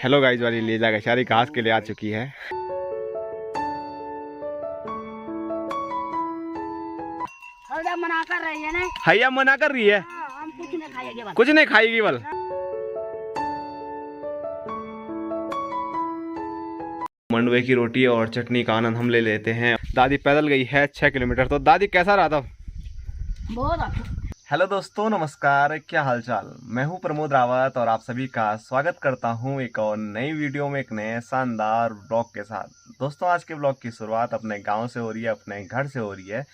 Hello guys, वाली लीला गशारी घास के लिए आ चुकी है। मना कर रही है ना। हैया मना कर रही है। हम कुछ नहीं खाएंगे, कुछ नहीं खाएगी बल। मंडुए की रोटी और चटनी का आनंद हम ले लेते हैं। दादी पैदल गई है 6 किलोमीटर। तो दादी कैसा रहा था? बहुत अच्छा। हेलो दोस्तों, नमस्कार, क्या हालचाल। मैं हूं प्रमोद रावत और आप सभी का स्वागत करता हूं एक और नई वीडियो में, एक नए शानदार ब्लॉग के साथ। दोस्तों, आज के ब्लॉग की शुरुआत अपने गांव से हो रही है, अपने घर से हो रही है।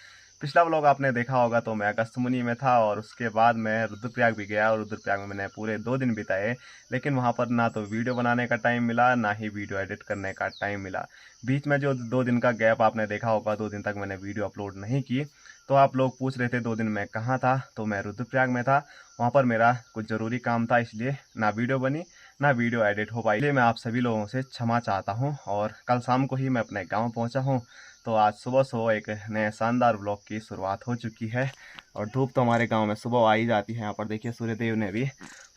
पिछला ब्लॉग आपने देखा होगा तो मैं अगस्त्यमुनि में था और उसके बाद मैं रुद्रप्रयाग भी गया और रुद्रप्रयाग में मैंने पूरे 2 दिन बिताए। लेकिन वहाँ पर ना तो वीडियो बनाने का टाइम मिला, ना ही वीडियो एडिट करने का टाइम मिला। बीच में जो 2 दिन का गैप आपने देखा होगा, 2 दिन तक मैंने वीडियो अपलोड नहीं की। तो आप लोग पूछ रहे थे 2 दिन मैं कहाँ था, तो मैं रुद्रप्रयाग में था। वहाँ पर मेरा कुछ ज़रूरी काम था, इसलिए ना वीडियो बनी ना वीडियो एडिट हो पाई। इसलिए मैं आप सभी लोगों से क्षमा चाहता हूँ। और कल शाम को ही मैं अपने गांव पहुँचा हूँ। तो आज सुबह सुबह एक नए शानदार ब्लॉग की शुरुआत हो चुकी है। और धूप तो हमारे गांव में सुबह आ ही जाती है। यहाँ पर देखिए, सूर्यदेव ने भी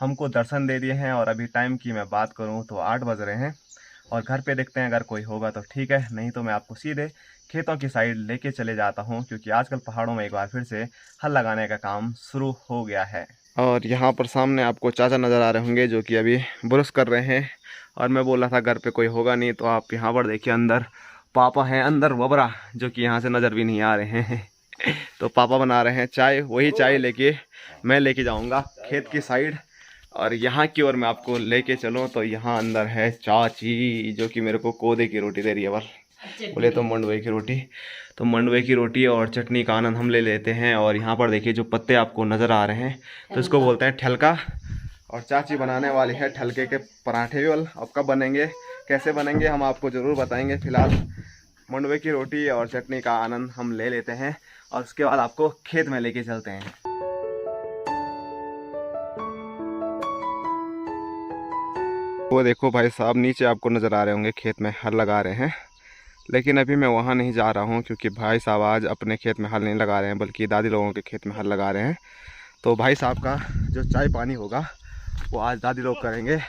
हमको दर्शन दे दिए हैं। और अभी टाइम की मैं बात करूँ तो 8 बज रहे हैं। और घर पे देखते हैं, अगर कोई होगा तो ठीक है, नहीं तो मैं आपको सीधे खेतों की साइड लेके चले जाता हूँ, क्योंकि आजकल पहाड़ों में एक बार फिर से हल लगाने का काम शुरू हो गया है। और यहाँ पर सामने आपको चाचा नज़र आ रहे होंगे जो कि अभी ब्रश कर रहे हैं। और मैं बोल रहा था घर पे कोई होगा नहीं, तो आप यहाँ पर देखिए, अंदर पापा हैं, अंदर वबरा, जो कि यहाँ से नज़र भी नहीं आ रहे हैं। तो पापा बना रहे हैं चाय। वही चाय लेके मैं लेके जाऊँगा खेत की साइड। और यहाँ की ओर मैं आपको लेके चलूँ तो यहाँ अंदर है चाची, जो कि मेरे को कोदे की रोटी दे रही है। बोले तो मंडुए की रोटी। तो मंडुए की रोटी और चटनी का आनंद हम ले लेते हैं। और यहाँ पर देखिए, जो पत्ते आपको नज़र आ रहे हैं तो इसको बोलते हैं ठलका। और चाची बनाने वाली है ठलके के पराठे भी। अब कब बनेंगे, कैसे बनेंगे, हम आपको ज़रूर बताएंगे। फिलहाल मंडुए की रोटी और चटनी का आनंद हम ले लेते हैं और उसके बाद आपको खेत में लेके चलते हैं। वो देखो भाई साहब, नीचे आपको नज़र आ रहे होंगे, खेत में हल लगा रहे हैं। लेकिन अभी मैं वहाँ नहीं जा रहा हूँ, क्योंकि भाई साहब आज अपने खेत में हल नहीं लगा रहे हैं, बल्कि दादी लोगों के खेत में हल लगा रहे हैं। तो भाई साहब का जो चाय पानी होगा वो आज दादी लोग करेंगे।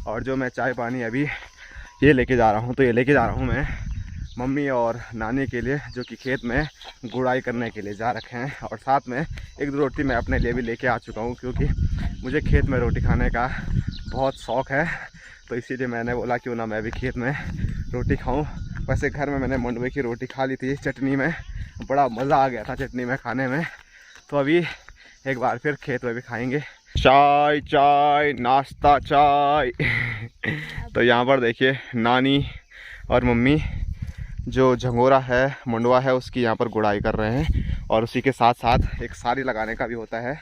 और जो मैं चाय पानी अभी ये लेके जा रहा हूँ, तो ये लेके जा रहा हूँ मैं मम्मी और नानी के लिए, जो कि खेत में गुड़ाई करने के लिए जा रखे हैं। और साथ में 1-2 रोटी मैं अपने लिए भी लेके आ चुका हूँ, क्योंकि मुझे खेत में रोटी खाने का बहुत शौक़ है। तो इसीलिए मैंने बोला क्यों ना मैं भी खेत में रोटी खाऊं। वैसे घर में मैंने मंडुए की रोटी खा ली थी चटनी में, बड़ा मज़ा आ गया था चटनी में खाने में। तो अभी एक बार फिर खेत में भी खाएंगे। चाय चाय नाश्ता चाय। तो यहाँ पर देखिए, नानी और मम्मी जो झंगोरा है, मंडुआ है, उसकी यहाँ पर गुड़ाई कर रहे हैं। और उसी के साथ साथ एक सारी लगाने का भी होता है।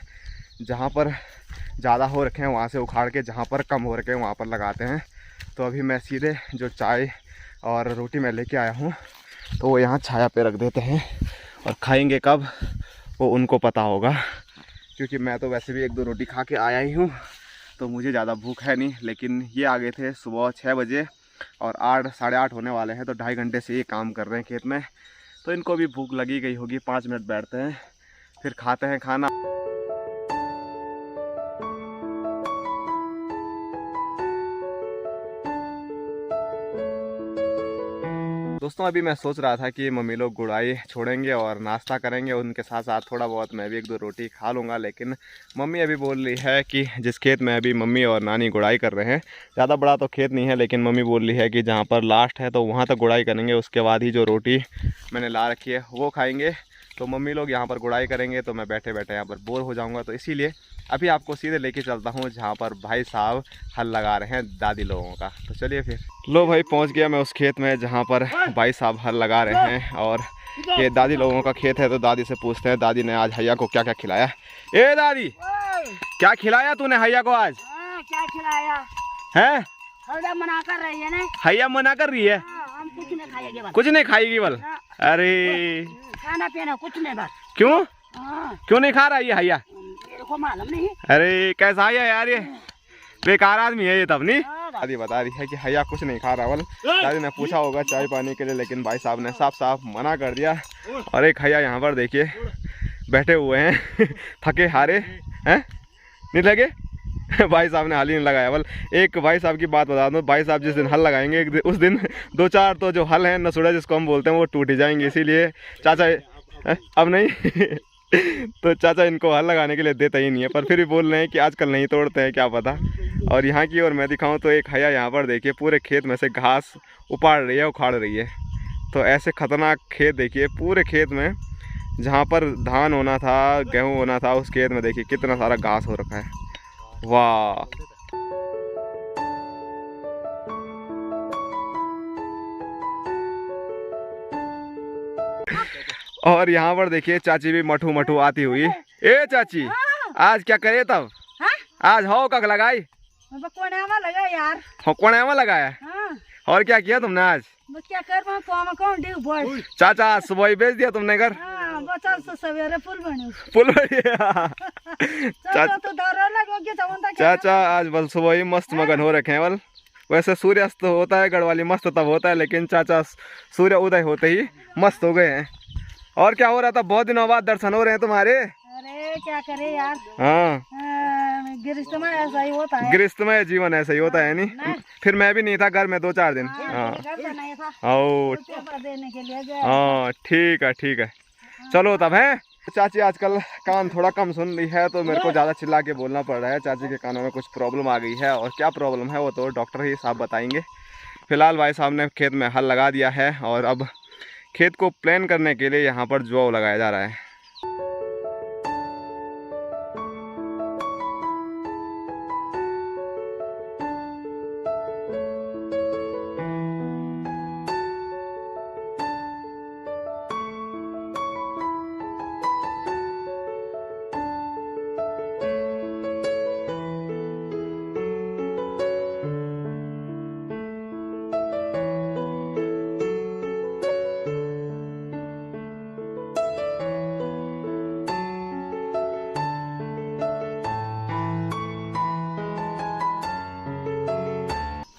जहाँ पर ज़्यादा हो रखे हैं वहाँ से उखाड़ के, जहाँ पर कम हो रखे हैं वहाँ पर लगाते हैं। तो अभी मैं सीधे जो चाय और रोटी मैं लेके आया हूँ, तो वो यहाँ छाया पे रख देते हैं। और खाएंगे कब वो उनको पता होगा, क्योंकि मैं तो वैसे भी 1-2 रोटी खा के आया ही हूँ, तो मुझे ज़्यादा भूख है नहीं। लेकिन ये आ गए थे सुबह 6 बजे और 8 साढ़े 8 होने वाले हैं, तो 2.5 घंटे से ये काम कर रहे हैं खेत में। तो इनको भी भूख लगी गई होगी। 5 मिनट बैठते हैं, फिर खाते हैं खाना। दोस्तों, अभी मैं सोच रहा था कि मम्मी लोग गुड़ाई छोड़ेंगे और नाश्ता करेंगे, उनके साथ साथ थोड़ा बहुत मैं भी 1-2 रोटी खा लूँगा। लेकिन मम्मी अभी बोल रही है कि जिस खेत में अभी मम्मी और नानी गुड़ाई कर रहे हैं, ज़्यादा बड़ा तो खेत नहीं है, लेकिन मम्मी बोल रही है कि जहाँ पर लास्ट है तो वहाँ तक गुड़ाई करेंगे, उसके बाद ही जो रोटी मैंने ला रखी है वो खाएँगे। तो मम्मी लोग यहाँ पर गुड़ाई करेंगे तो मैं बैठे बैठे यहाँ पर बोर हो जाऊँगा। तो इसीलिए अभी आपको सीधे लेके चलता हूँ जहाँ पर भाई साहब हल लगा रहे हैं दादी लोगों का। तो चलिए फिर। लो भाई, पहुँच गया मैं उस खेत में जहाँ पर भाई साहब हल लगा रहे हैं। और ये दादी लोगों का खेत है, तो दादी से पूछते हैं दादी ने आज हैया को क्या क्या खिलाया। ए दादी, क्या खिलाया तूने हैया को आज? क्या खिलाया है? मना कर रही है ना। हैया मना कर रही है। हम कुछ नहीं खाएंगे, कुछ नहीं खाएगी बल। अरे खाना पीना कुछ नहीं बस। क्यों क्यों नहीं खा रहा ये हैया? मेरे को मालूम नहीं। अरे कैसा है यार, ये बेकार आदमी है ये तब। नहीं, दादी बता रही है कि हैया कुछ नहीं खा रहा। बल दादी ने पूछा होगा चाय पानी के लिए, लेकिन भाई साहब ने साफ साफ मना कर दिया। और एक हैया यहाँ पर देखिए बैठे हुए हैं थके हारे हैं, नहीं लगे? भाई साहब ने हल ही नहीं लगाया। बल एक भाई साहब की बात बता दूँ, भाई साहब जिस दिन हल लगाएंगे उस दिन 2-4 तो जो हल हैं नसुड़ा जिसको हम बोलते हैं वो टूट ही जाएंगे। इसीलिए चाचा अब नहीं तो चाचा इनको हल लगाने के लिए देता ही नहीं है, पर फिर भी बोल रहे हैं कि आजकल नहीं तोड़ते हैं, क्या पता। और यहाँ की और मैं दिखाऊं तो एक हया यहाँ पर देखिए पूरे खेत में से घास उपाड़ रही है, उखाड़ रही है। तो ऐसे खतरनाक खेत देखिए, पूरे खेत में जहाँ पर धान होना था, गेहूँ होना था, उस खेत में देखिए कितना सारा घास हो रखा है। वाह। और यहाँ पर देखिए चाची भी मठू मठू आती हुई। ए चाची, आज क्या करे तब? आज हो कक लगाई? कोनेमा लगा यार। हो कोनेमा लगाया? और क्या किया तुमने आज? क्या कर चाचा आज सुबह ही बेच दिया तुमने घर? सवेरे पुल पुल चाचा आज बल सुबह ही मस्त मगन हो रखे हैं। बल वैसे सूर्यास्त होता है गढ़वाली मस्त तब होता है, लेकिन चाचा सूर्य उदय होते ही मस्त हो गए हैं। और क्या हो रहा था? बहुत दिनों बाद दर्शन हो रहे हैं तुम्हारे। अरे क्या करे यार। हाँ, गृहस्थमय ऐसा ही होता है। गृहस्थमय जीवन ऐसा ही होता है नहीं। फिर मैं भी नहीं था घर में 2-4 दिन। हाँ हाँ, ठीक है ठीक है, चलो तब है। चाची आजकल कान थोड़ा कम सुन रही है तो मेरे को ज़्यादा चिल्ला के बोलना पड़ रहा है। चाची के कानों में कुछ प्रॉब्लम आ गई है, और क्या प्रॉब्लम है वो तो डॉक्टर ही साहब बताएंगे। फिलहाल भाई साहब ने खेत में हल लगा दिया है और अब खेत को प्लान करने के लिए यहाँ पर जौ लगाया जा रहा है।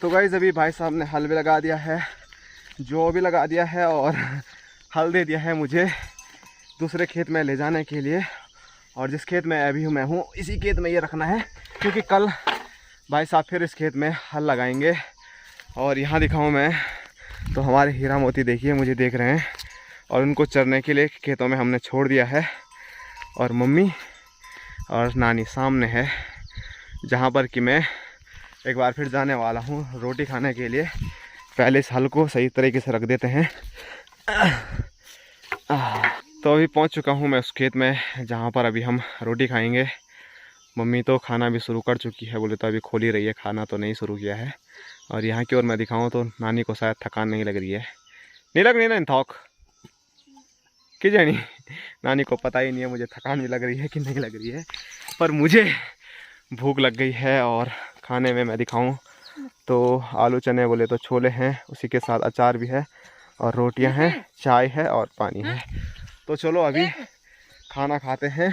तो गाइस अभी भाई साहब ने हल भी लगा दिया है, जौ भी लगा दिया है, और हल दे दिया है मुझे दूसरे खेत में ले जाने के लिए। और जिस खेत में अभी मैं हूँ इसी खेत में ये रखना है, क्योंकि कल भाई साहब फिर इस खेत में हल लगाएंगे। और यहाँ दिखाऊँ मैं तो हमारे हीरा मोती देखिए मुझे देख रहे हैं, और उनको चरने के लिए खेतों में हमने छोड़ दिया है। और मम्मी और नानी सामने है, जहाँ पर कि मैं एक बार फिर जाने वाला हूँ रोटी खाने के लिए। पहले इस हल को सही तरीके से रख देते हैं। तो अभी पहुँच चुका हूँ मैं उस खेत में जहाँ पर अभी हम रोटी खाएंगे। मम्मी तो खाना भी शुरू कर चुकी है, बोले तो अभी खोल ही रही है, खाना तो नहीं शुरू किया है। और यहाँ की ओर मैं दिखाऊँ तो नानी को शायद थकान नहीं लग रही है। नहीं लग रही ना थौक कि जानी, नानी को पता ही नहीं है मुझे थकान भी लग रही है कि नहीं लग रही है, पर मुझे भूख लग गई है। और खाने में मैं दिखाऊं तो आलू चने बोले तो छोले हैं, उसी के साथ अचार भी है, और रोटियां हैं, चाय है और पानी है। तो चलो अभी खाना खाते हैं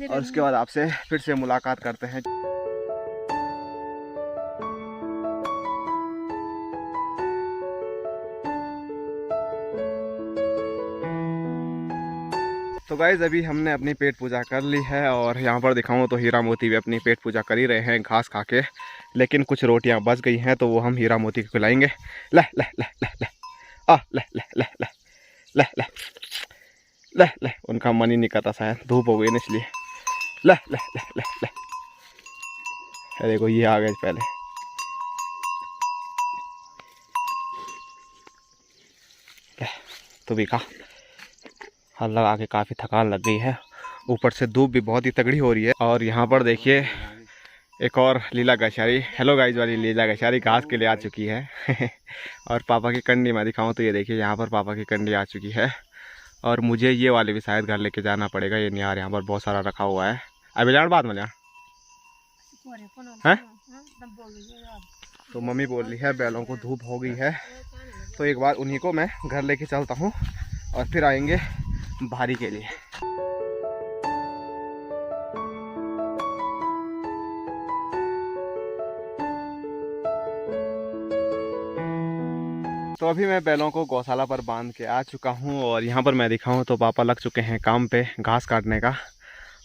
और उसके बाद आपसे फिर से मुलाकात करते हैं। तो गाइज़ अभी हमने अपनी पेट पूजा कर ली है, और यहाँ पर दिखाऊँ तो हीरा मोती भी अपनी पेट पूजा कर ही रहे हैं घास खा के। लेकिन कुछ रोटियाँ बच गई हैं तो वो हम हीरा मोती को खिलाएंगे। ले ले ले ले ले आ ले ले ले ले ले ले ले ले, उनका मन ही नहीं करता, शायद धूप हो गई ना इसलिए। ले ले ले ले ले, देखो ये आ गए पहले। तो भी खा, हल लगा के काफ़ी थकान लग गई है, ऊपर से धूप भी बहुत ही तगड़ी हो रही है। और यहाँ पर देखिए एक और लीला गशारी, हेलो गाइज वाली लीला गशारी घास के लिए आ चुकी है। और पापा की कंडी में दिखाऊँ तो ये देखिए यहाँ पर पापा की कंडी आ चुकी है। और मुझे ये वाले भी शायद घर लेके जाना पड़ेगा, ये नहीं यार यहाँ पर बहुत सारा रखा हुआ है। अभी जान बाद में जान है। तो मम्मी बोल रही है बैलों को धूप हो गई है, तो एक बार उन्हीं को मैं घर लेके चलता हूँ और फिर आएंगे भारी के लिए। तो अभी मैं बैलों को गौशाला पर बांध के आ चुका हूँ, और यहाँ पर मैं दिखाऊँ तो पापा लग चुके हैं काम पे घास काटने का।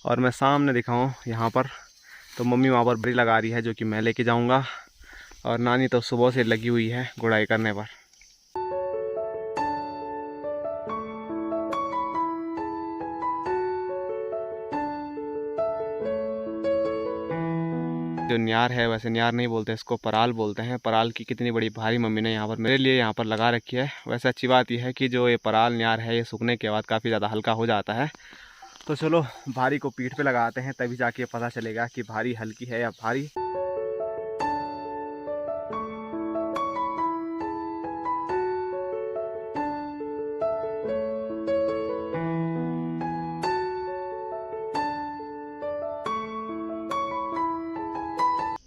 और मैं सामने दिखाऊँ यहाँ पर तो मम्मी वहाँ पर बड़ी लगा रही है जो कि मैं लेके जाऊँगा, और नानी तो सुबह से लगी हुई है गुड़ाई करने पर। जो न्यार है, वैसे न्यार नहीं बोलते इसको, पराल बोलते हैं। पराल की कितनी बड़ी भारी मम्मी ने यहाँ पर मेरे लिए यहाँ पर लगा रखी है। वैसे अच्छी बात यह है कि जो ये पराल न्यार है ये सूखने के बाद काफ़ी ज़्यादा हल्का हो जाता है। तो चलो भारी को पीठ पे लगाते हैं, तभी जाके पता चलेगा कि भारी हल्की है या भारी।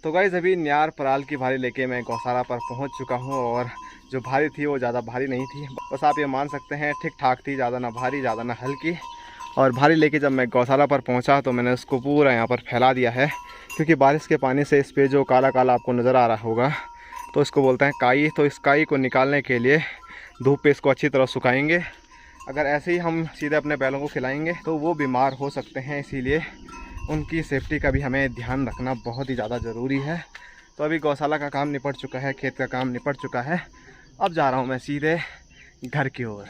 तो गाइस अभी न्यार पराल की भारी लेके मैं गौशाला पर पहुंच चुका हूं, और जो भारी थी वो ज़्यादा भारी नहीं थी, बस आप ये मान सकते हैं ठीक ठाक थी, ज़्यादा ना भारी ज़्यादा ना हल्की। और भारी लेके जब मैं गौशाला पर पहुंचा तो मैंने उसको पूरा यहाँ पर फैला दिया है, क्योंकि बारिश के पानी से इस पर जो काला काला आपको नज़र आ रहा होगा तो इसको बोलते हैं काई। तो इस काई को निकालने के लिए धूप पे इसको अच्छी तरह सुखाएंगे। अगर ऐसे ही हम सीधे अपने बैलों को खिलाएंगे तो वो बीमार हो सकते हैं, इसीलिए उनकी सेफ्टी का भी हमें ध्यान रखना बहुत ही ज़्यादा ज़रूरी है। तो अभी गौशाला का काम निपट चुका है, खेत का काम निपट चुका है, अब जा रहा हूँ मैं सीधे घर की ओर।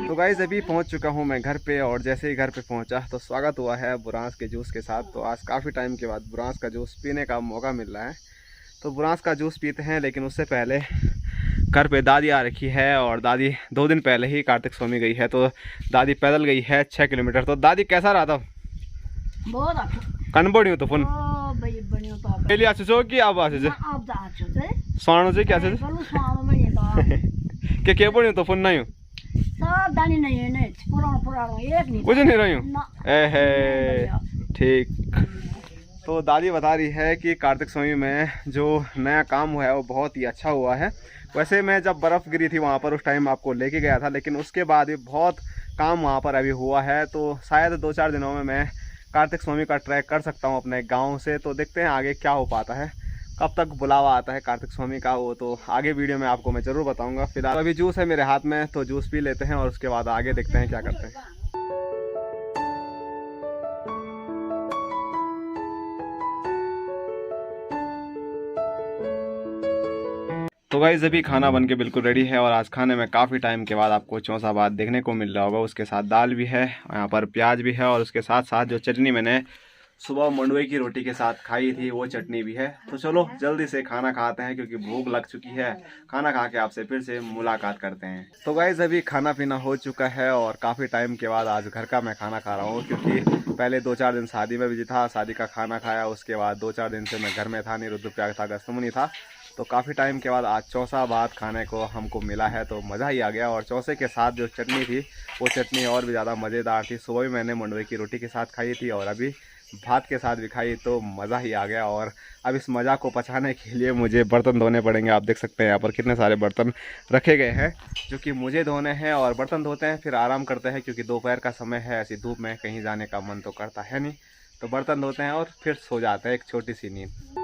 तो गाइस अभी पहुंच चुका हूं मैं घर पे, और जैसे ही घर पे पहुंचा तो स्वागत हुआ है बुरांस के जूस के साथ। तो आज काफ़ी टाइम के बाद बुरांस का जूस पीने का मौका मिल रहा है, तो बुरांस का जूस पीते हैं। लेकिन उससे पहले घर पे दादी आ रखी है, और दादी 2 दिन पहले ही कार्तिक स्वामी गई है, तो दादी पैदल गई है 6 किलोमीटर। तो दादी कैसा रहा था? बहुत अच्छा। कन बढ़ियो तो फोन ओ भाई बनियो तो आप पहले आछो छो कि अब आछो छे आप जा आछो छे स्वाणो छे क्या छे बोलो स्वाम में ये तो के बढ़ियो तो फोन नहीं सब दानी नहीं है ने पुरानो एक नहीं कुछ नहीं रही ना ए है ठीक। तो दादी बता रही है कि कार्तिक स्वामी में जो नया काम हुआ है वो बहुत ही अच्छा हुआ है। वैसे मैं जब बर्फ़ गिरी थी वहाँ पर उस टाइम आपको लेके गया था, लेकिन उसके बाद भी बहुत काम वहाँ पर अभी हुआ है। तो शायद 2-4 दिनों में मैं कार्तिक स्वामी का ट्रैक कर सकता हूँ अपने गांव से। तो देखते हैं आगे क्या हो पाता है, कब तक बुलावा आता है कार्तिक स्वामी का, वो तो आगे वीडियो में आपको मैं ज़रूर बताऊँगा। फिलहाल अभी जूस है मेरे हाथ में, तो जूस पी लेते हैं और उसके बाद आगे देखते हैं क्या करते हैं। तो गाइस अभी खाना बन के बिल्कुल रेडी है, और आज खाने में काफ़ी टाइम के बाद आपको चौसा भात देखने को मिल रहा होगा। उसके साथ दाल भी है, यहाँ पर प्याज भी है, और उसके साथ साथ जो चटनी मैंने सुबह मंडुए की रोटी के साथ खाई थी वो चटनी भी है। तो चलो जल्दी से खाना खाते हैं, क्योंकि भूख लग चुकी है। खाना खा के आपसे फिर से मुलाकात करते हैं। तो गाइस अभी खाना पीना हो चुका है, और काफ़ी टाइम के बाद आज घर का मैं खाना खा रहा हूँ, क्योंकि पहले 2-4 दिन शादी में बिजी था, शादी का खाना खाया। उसके बाद 2-4 दिन से मैं घर में था नहीं, रुद्रप्रयाग था, अगस्त्यमुनि था। तो काफ़ी टाइम के बाद आज चौसा भात खाने को हमको मिला है, तो मज़ा ही आ गया। और चौसे के साथ जो चटनी थी वो चटनी और भी ज़्यादा मज़ेदार थी। सुबह भी मैंने मंडुए की रोटी के साथ खाई थी, और अभी भात के साथ भी खाई, तो मज़ा ही आ गया। और अब इस मज़ा को पचाने के लिए मुझे बर्तन धोने पड़ेंगे। आप देख सकते हैं यहाँ पर कितने सारे बर्तन रखे गए हैं जो कि मुझे धोने हैं, और बर्तन धोते हैं फिर आराम करते हैं, क्योंकि दोपहर का समय है, ऐसी धूप में कहीं जाने का मन तो करता है नहीं। तो बर्तन धोते हैं और फिर सो जाते हैं एक छोटी सी नींद।